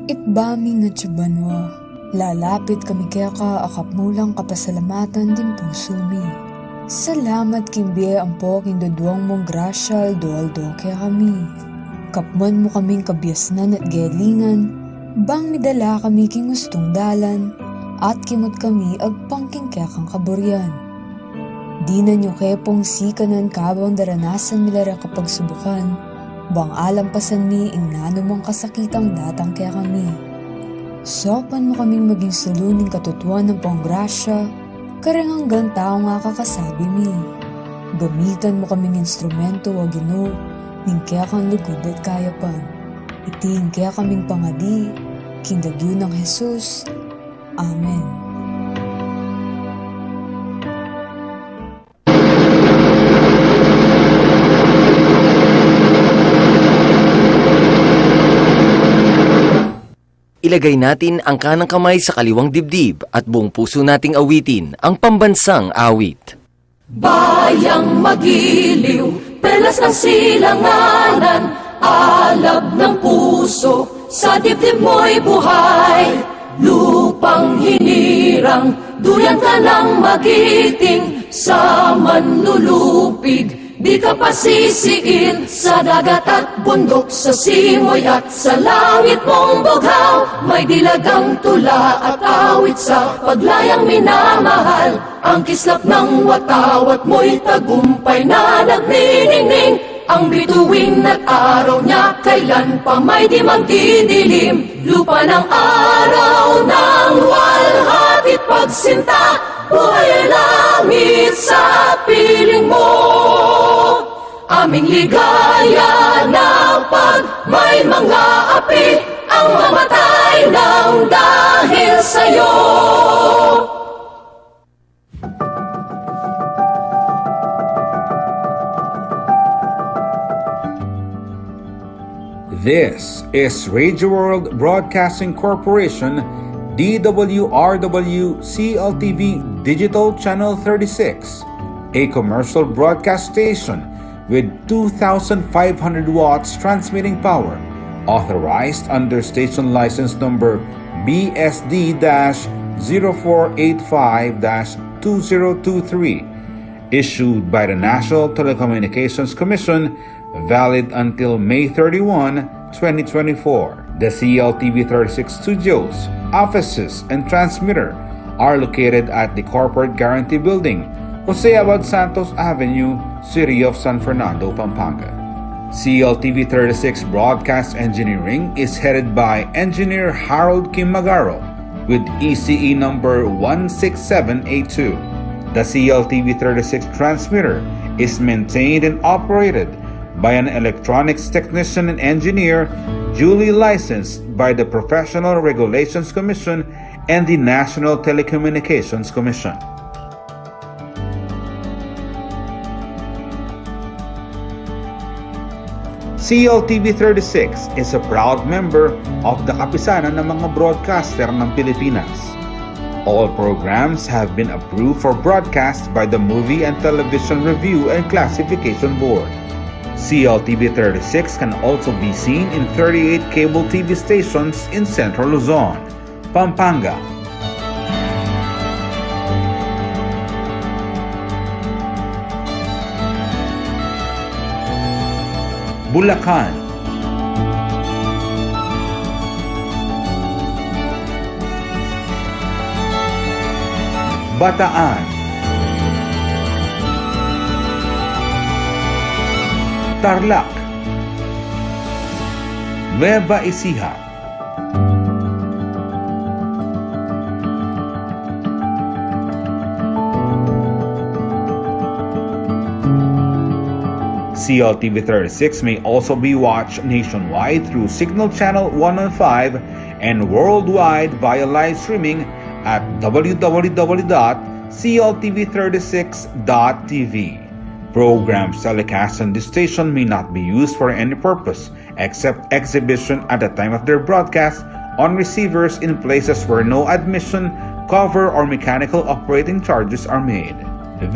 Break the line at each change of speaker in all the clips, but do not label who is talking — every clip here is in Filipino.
Itbami nga tsubanwa, lalapit kami kaya ka akapmulang kapasalamatan din puso mi. Salamat kimbiye ang po kindoduang mong grasyal doaldo kaya kami. Kapman mo kaming kabyasnan at gelingan, bang midala kami king gustong dalan, at kimot kami agpangking kaya kang kaburyan. Di na nyo kepong sikanan kabang daranasan milara kapag subukan, bang alampasan mi ing nanumang kasakitang datang kaya kami. Sopan mo kaming maging saluning katutuan ng panggrasya, kareng hanggang tao nga kakasabi mi. Gamitan mo kaming instrumento o Ginoo, ning kaya kang lugod at kayapan. Iting kaya kaming pangadi, kindagyo ng Jesus. Amen.
Ilagay natin ang kanang kamay sa kaliwang dibdib at buong puso nating awitin ang pambansang awit.
Bayang magiliw, perlas ng silanganan, alab ng puso, sa dibdib mo'y buhay. Lupang hinirang, duyan ka ng magiting, sa manlulupig, di ka pasisiin. Sa dagat at bundok, sa simoy at sa langit mong bughaw, may dilagang tula at awit sa paglayang minamahal. Ang kislap ng watawat mo'y tagumpay na nagniningning. Ang bituin at araw niya kailan pa may di magdidilim. Lupa ng araw ng walhatit pagsinta, buhay ay langit sa piling mo. Aming ligaya na pag may mga api, ang mamatay ng dahil sa'yo.
This is Radio World Broadcasting Corporation, DWRW CLTV Digital Channel 36, a commercial broadcast station with 2,500 watts transmitting power, authorized under station license number BSD-0485-2023, issued by the National Telecommunications Commission, valid until May 31, 2024. The CLTV 36 studios, offices, and transmitter are located at the Corporate Guarantee Building, Jose Abad Santos Avenue, City of San Fernando, Pampanga. CLTV 36 Broadcast Engineering is headed by Engineer Harold Kim Magaro with ECE number 16782. The CLTV 36 transmitter is maintained and operated by an electronics technician and engineer duly licensed by the Professional Regulations Commission and the National Telecommunications Commission. CLTV 36 is a proud member of the Kapisanan ng mga broadcaster ng Pilipinas. All programs have been approved for broadcast by the Movie and Television Review and Classification Board. CLTV 36 can also be seen in 38 cable TV stations in Central Luzon, Pampanga, Bulacan, Bataan, Tarlac, Nueva Ecija, CLTV 36 may also be watched nationwide through Signal Channel 115 and worldwide via live streaming at www.cltv36.tv. Programs telecast on this station may not be used for any purpose except exhibition at the time of their broadcast on receivers in places where no admission, cover, or mechanical operating charges are made.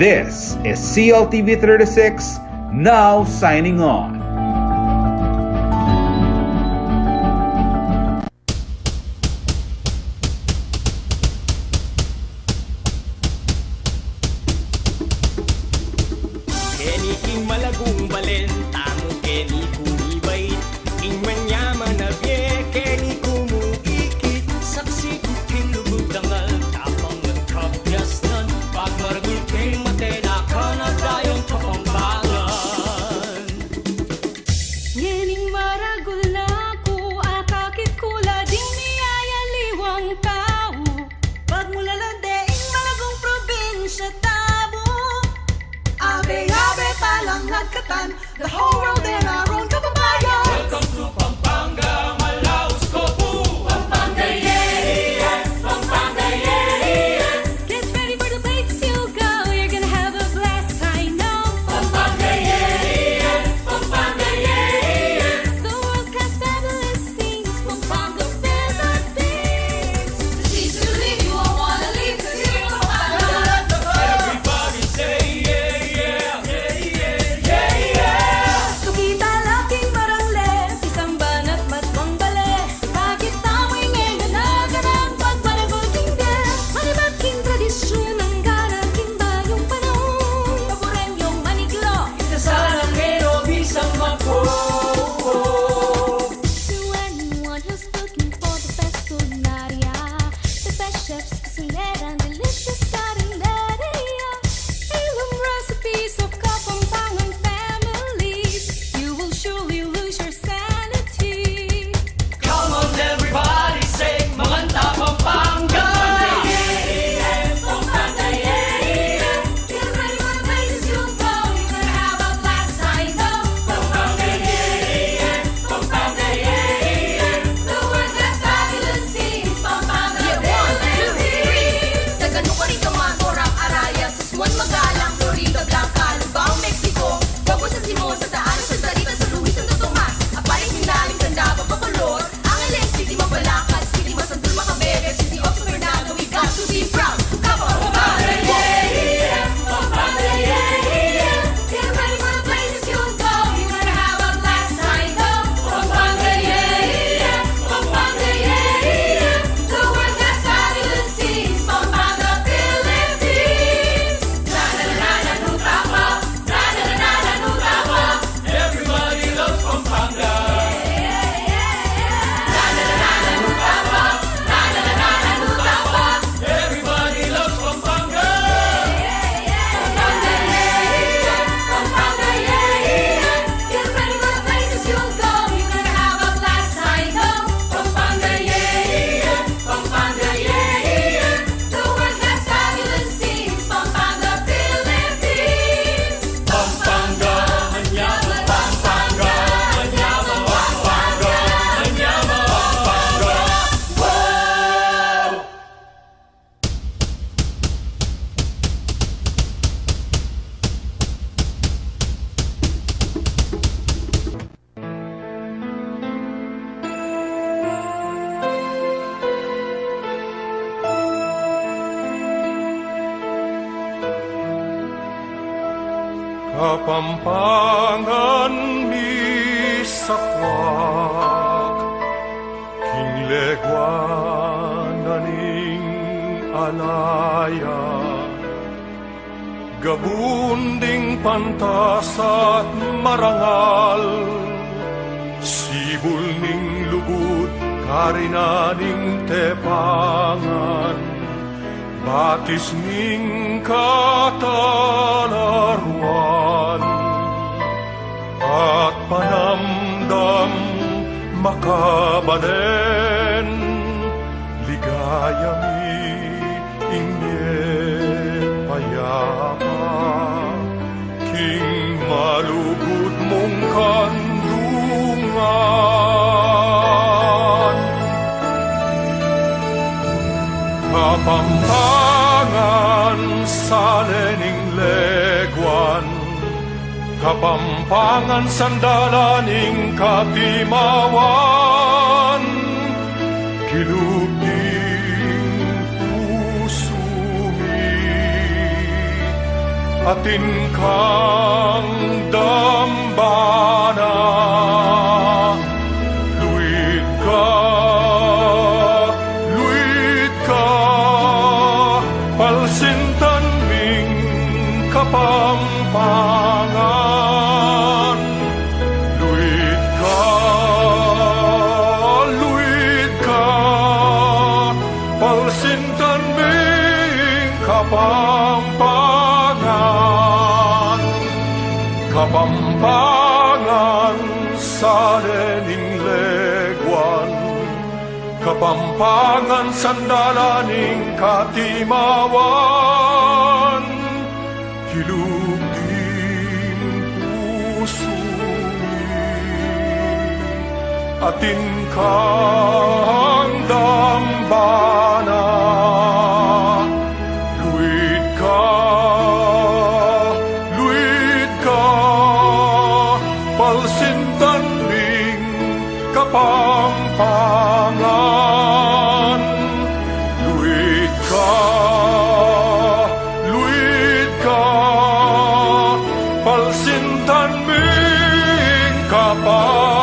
This is CLTV 36, now signing on.
Kapampangan ni sakwak, kinglegwan naning alaya, gabunding pantas at marangal, sibul ning lubud karinaning tepangan, batis ning katalaruan, at panamdam makabanen, ligaya mi inye payapa, king malugod mong kandungan. Kapampangan sa lening legwan, kapampangan sandalaning katimawan, kilubing pusumi, atin kang dambana, luit ka, palsintan ming kapampangan. Luit ka, palsintan ming kapampangan. Kapampangan sa lening legwan, kapampangan sandalaning katimawan, kilubing pusumi, atin kang dambana. Luit ka, palsintan ming kapampangan. Luit ka, palsintan ming kapampangan.